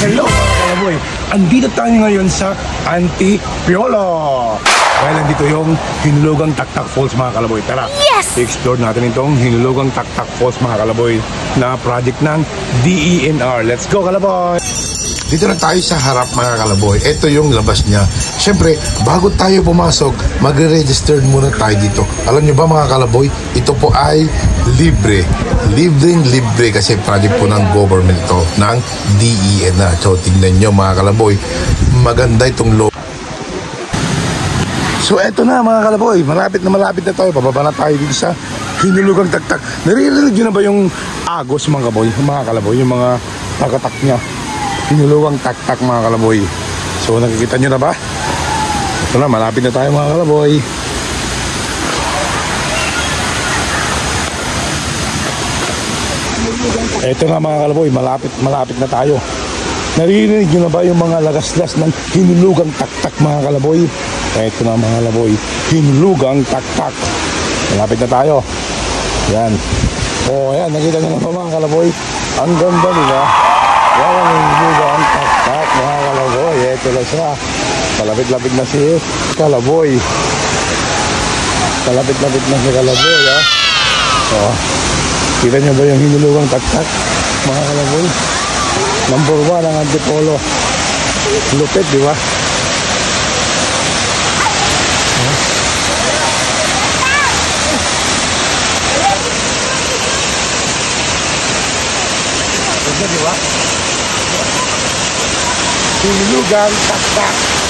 Hello mga kalaboy! Andito tayo ngayon sa Antipolo! Dahil nandito yung Hinulugang Taktak Falls mga kalaboy. Tara, i-explore natin itong Hinulugang Taktak Falls mga kalaboy na project ng DENR. Let's go kalaboy! Dito na tayo sa harap mga kalaboy. Ito yung labas niya. Siyempre, bago tayo pumasok, magre-register muna tayo dito. Alam niyo ba mga kalaboy, ito po ay libre. Libre kasi project po ng government ito, ng DENR. So, tingnan nyo mga kalaboy, maganda itong logo. So, eto na mga kalaboy, malapit na tayo. Pababa na tayo dito sa Hinulugang Taktak. Naririnig nyo na ba yung agos mga kalaboy, yung mga pagkatak niya? Hinulugang Taktak mga kalaboy. So nakikita nyo na ba? Ito na, malapit na tayo mga kalaboy. Ito na mga kalaboy, malapit na tayo. Naririnig nyo na ba yung mga lagaslas ng Hinulugang Taktak mga kalaboy? Ito na mga kalaboy, Hinulugang Taktak. Malapit na tayo. Yan. Oh, yan, nakita nyo na ba mga kalaboy? Ang ganda nila. Yan ang Hinulugang Taktak mga kalaboy. Ito lang siya. Kalapit-lapit na si kalaboy. Kalapit-lapit na si kalaboy ha. So, kita nyo ba yung Hinulugang Taktak mga kalaboy? Number 1 ang Antipolo. Lupit di ba? Di ba? Hinulugang Taktak.